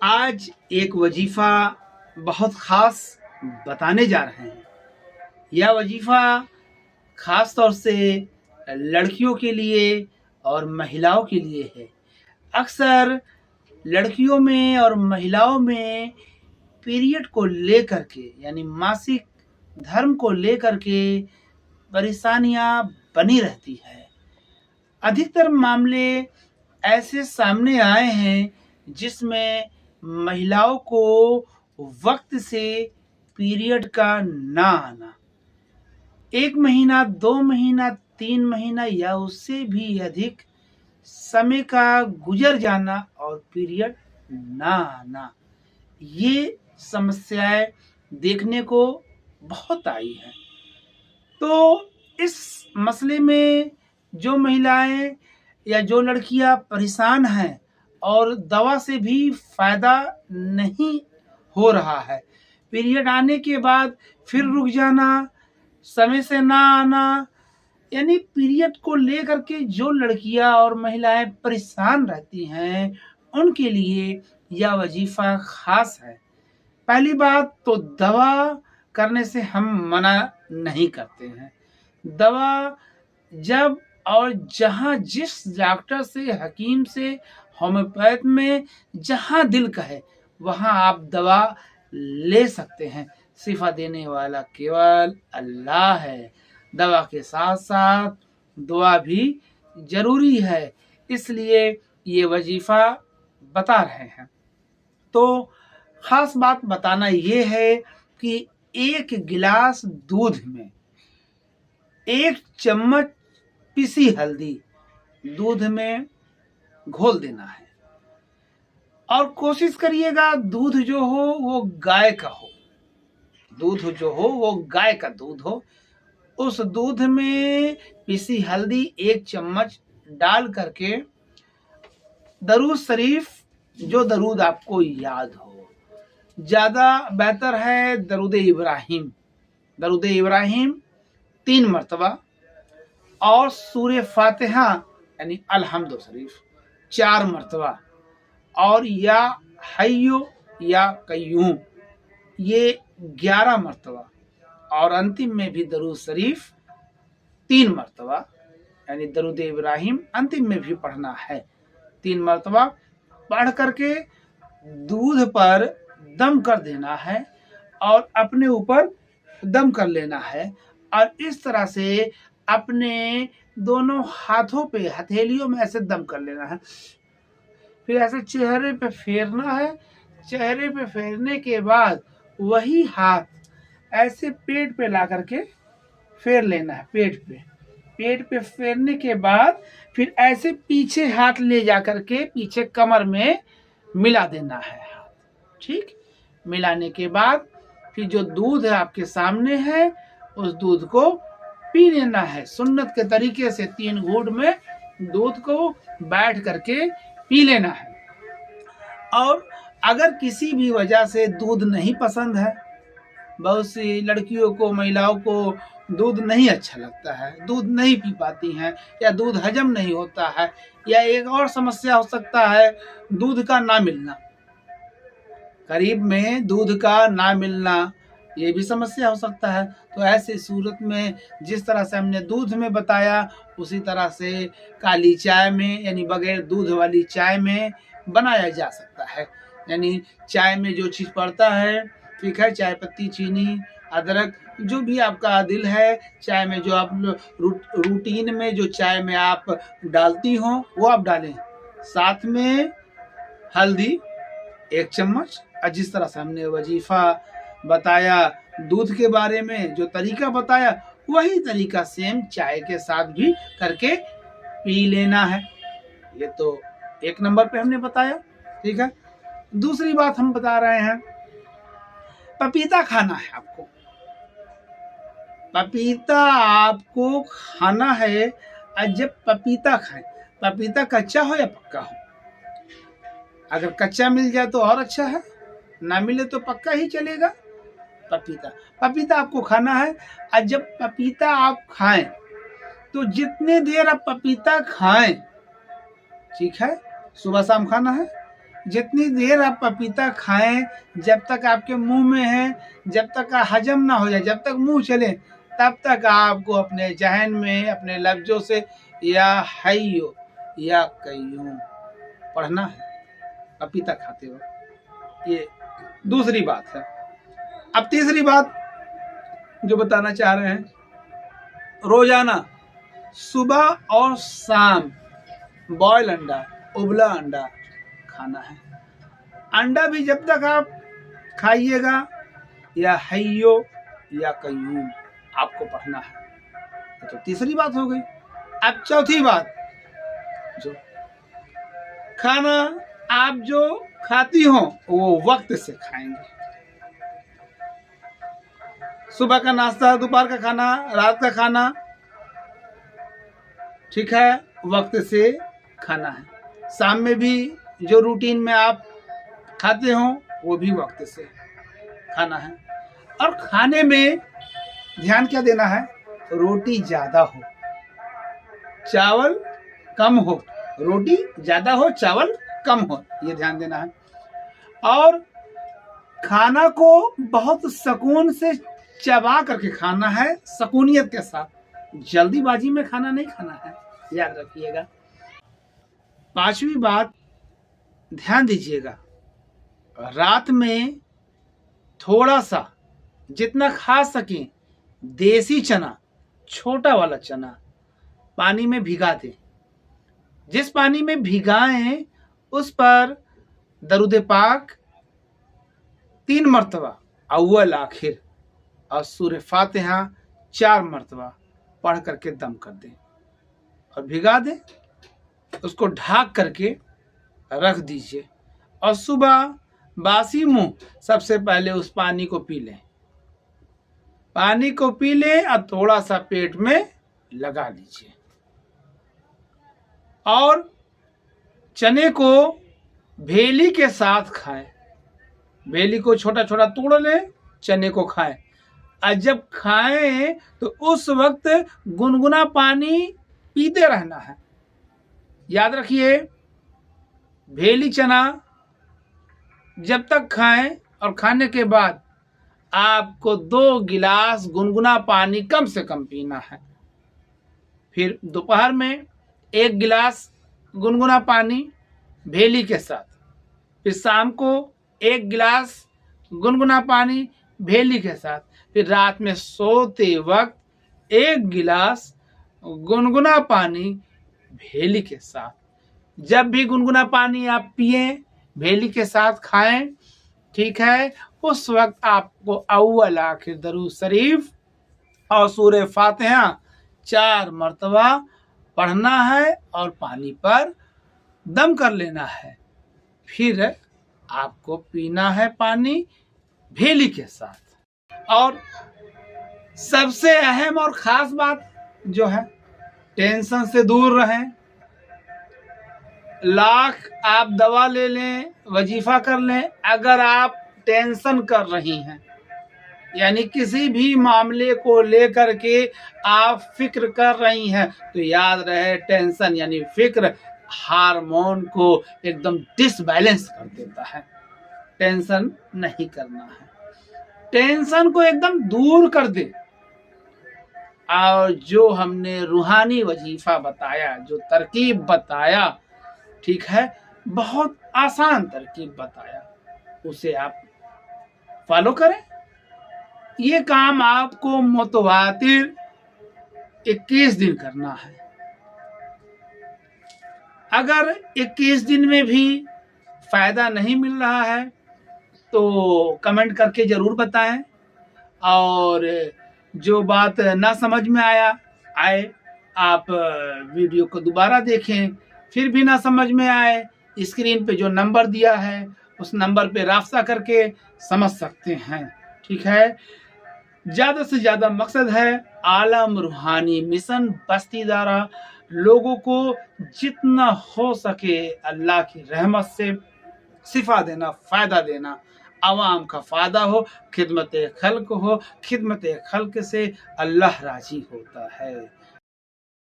आज एक वजीफ़ा बहुत ख़ास बताने जा रहे हैं। यह वजीफ़ा ख़ास तौर से लड़कियों के लिए और महिलाओं के लिए है। अक्सर लड़कियों में और महिलाओं में पीरियड को लेकर के यानी मासिक धर्म को लेकर के परेशानियां बनी रहती है। अधिकतर मामले ऐसे सामने आए हैं जिसमें महिलाओं को वक्त से पीरियड का ना आना, 1 महीना, 2 महीना, 3 महीना या उससे भी अधिक समय का गुजर जाना और पीरियड ना आना, ये समस्याएं देखने को बहुत आई हैं। तो इस मसले में जो महिलाएं या जो लड़कियां परेशान हैं और दवा से भी फ़ायदा नहीं हो रहा है, पीरियड आने के बाद फिर रुक जाना, समय से ना आना, यानी पीरियड को लेकर के जो लड़कियां और महिलाएं परेशान रहती हैं, उनके लिए यह वजीफ़ा ख़ास है। पहली बात तो दवा करने से हम मना नहीं करते हैं। दवा जब और जहाँ जिस डॉक्टर से, हकीम से, होम्योपैथ में जहाँ दिल कहे वहाँ आप दवा ले सकते हैं। शिफा देने वाला केवल अल्लाह है। दवा के साथ साथ दुआ भी ज़रूरी है, इसलिए ये वजीफ़ा बता रहे हैं। तो ख़ास बात बताना ये है कि 1 गिलास दूध में 1 चम्मच पिसी हल्दी दूध में घोल देना है और कोशिश करिएगा दूध जो हो वो गाय का हो। दूध जो हो वो गाय का दूध हो। उस दूध में पिसी हल्दी 1 चम्मच डाल करके दरूद शरीफ, जो दरूद आपको याद हो, ज़्यादा बेहतर है दरूद इब्राहिम। दरूद इब्राहिम 3 मरतबा और सूरे फातिहा यानी अल्हम्दु शरीफ 4 मरतबा और या हय्यो या कय्यूम ये 11 मरतबा और अंतिम में भी दरूद शरीफ 3 मरतबा यानी दरूद इब्राहिम अंतिम में भी पढ़ना है। 3 मरतबा पढ़ करके दूध पर दम कर देना है और अपने ऊपर दम कर लेना है और इस तरह से अपने दोनों हाथों पे, हथेलियों में ऐसे दम कर लेना है। फिर ऐसे चेहरे पे फेरना है। चेहरे पे फेरने के बाद वही हाथ ऐसे पेट पे ला करके फेर लेना है। पेट पे फेरने के बाद फिर ऐसे पीछे हाथ ले जा करके पीछे कमर में मिला देना है हाथ। ठीक, मिलाने के बाद फिर जो दूध है आपके सामने है उस दूध को पी लेना है सुन्नत के तरीके से। 3 घूंट में दूध को बैठ करके पी लेना है। और अगर किसी भी वजह से दूध नहीं पसंद है, बहुत सी लड़कियों को, महिलाओं को दूध नहीं अच्छा लगता है, दूध नहीं पी पाती हैं या दूध हजम नहीं होता है, या एक और समस्या हो सकता है दूध का ना मिलना, करीब में दूध का ना मिलना, ये भी समस्या हो सकता है। तो ऐसी सूरत में जिस तरह से हमने दूध में बताया उसी तरह से काली चाय में यानी बगैर दूध वाली चाय में बनाया जा सकता है। यानी चाय में जो चीज़ पड़ता है, ठीक है, चाय पत्ती, चीनी, अदरक, जो भी आपका दिल है, चाय में जो आप रूटीन में जो चाय में आप डालती हो वो आप डालें। साथ में हल्दी 1 चम्मच और जिस तरह से हमने वजीफ़ा बताया दूध के बारे में, जो तरीका बताया वही तरीका सेम चाय के साथ भी करके पी लेना है। ये तो 1 नंबर पे हमने बताया, ठीक है। दूसरी बात हम बता रहे हैं, पपीता खाना है आपको। पपीता आपको खाना है और जब पपीता खाएं, पपीता कच्चा हो या पक्का हो। अगर कच्चा मिल जाए तो और अच्छा है, ना मिले तो पक्का ही चलेगा। पपीता आपको खाना है और जब पपीता आप खाएं तो जितने देर आप पपीता खाएं, ठीक है, सुबह शाम खाना है, जितनी देर आप पपीता खाएं, जब तक आपके मुंह में है, जब तक हजम ना हो जाए, जब तक मुंह चले, तब तक आपको अपने जहन में अपने लफ्जों से या हय्यो या कय्यूम पढ़ना है पपीता खाते हो। ये दूसरी बात है। अब तीसरी बात जो बताना चाह रहे हैं, रोजाना सुबह और शाम बॉयल अंडा, उबला अंडा खाना है। अंडा भी जब तक आप खाइएगा या हय्यो या कय्यूम आपको पढ़ना है। तो तीसरी बात हो गई। अब चौथी बात, जो खाना आप जो खाती हो वो वक्त से खाएंगे। सुबह का नाश्ता, दोपहर का खाना, रात का खाना, ठीक है, वक्त से खाना है। शाम में भी जो रूटीन में आप खाते हो वो भी वक्त से खाना है। और खाने में ध्यान क्या देना है, रोटी ज्यादा हो चावल कम हो, रोटी ज्यादा हो चावल कम हो, ये ध्यान देना है। और खाना को बहुत सुकून से चबा करके खाना है, सुकूनियत के साथ, जल्दीबाजी में खाना नहीं खाना है, याद रखिएगा। पांचवी बात ध्यान दीजिएगा, रात में थोड़ा सा जितना खा सकें देसी चना, छोटा वाला चना पानी में भिगा दें। जिस पानी में भिगाएं उस पर दरूद पाक 3 मरतबा अव्वल आखिर और सूरह फातिहा 4 मरतबा पढ़ करके दम कर दें और भिगा दें। उसको ढाक करके रख दीजिए और सुबह बासी मुंह सबसे पहले उस पानी को पी लें। पानी को पी लें और थोड़ा सा पेट में लगा लीजिए। और चने को भेली के साथ खाएं। भेली को छोटा छोटा तोड़ लें, चने को खाएं। और जब खाएं तो उस वक्त गुनगुना पानी पीते रहना है। याद रखिए, भेली चना जब तक खाएं और खाने के बाद आपको 2 गिलास गुनगुना पानी कम से कम पीना है। फिर दोपहर में 1 गिलास गुनगुना पानी भेली के साथ। फिर शाम को 1 गिलास गुनगुना पानी भेली के साथ। फिर रात में सोते वक्त 1 गिलास गुनगुना पानी भेली के साथ। जब भी गुनगुना पानी आप पिए, भेली के साथ खाएं, ठीक है, उस वक्त आपको अव्वल आखिर दरूद शरीफ और सूरह फातिहा 4 मरतबा पढ़ना है और पानी पर दम कर लेना है। फिर आपको पीना है पानी भेली के साथ। और सबसे अहम और खास बात जो है, टेंशन से दूर रहें। लाख आप दवा ले लें, वजीफा कर लें, अगर आप टेंशन कर रही हैं, यानी किसी भी मामले को लेकर के आप फिक्र कर रही हैं, तो याद रहे टेंशन यानी फिक्र हार्मोन को एकदम डिसबैलेंस कर देता है। टेंशन नहीं करना है, टेंशन को एकदम दूर कर दे। और जो हमने रूहानी वजीफा बताया, जो तरकीब बताया, ठीक है, बहुत आसान तरकीब बताया, उसे आप फॉलो करें। ये काम आपको मुतवातिर 21 दिन करना है। अगर 21 दिन में भी फायदा नहीं मिल रहा है तो कमेंट करके जरूर बताएं। और जो बात ना समझ में आए आप वीडियो को दोबारा देखें। फिर भी ना समझ में आए, स्क्रीन पे जो नंबर दिया है उस नंबर पे राब्ता करके समझ सकते हैं, ठीक है। ज़्यादा से ज़्यादा मकसद है आलम रूहानी मिशन बस्ती दारा लोगों को जितना हो सके अल्लाह की रहमत से शिफा देना, फ़ायदा देना, आवाम का फ़ायदा हो, खिदमत खल्क हो। खिदमत खल्क से अल्लाह राज़ी होता है।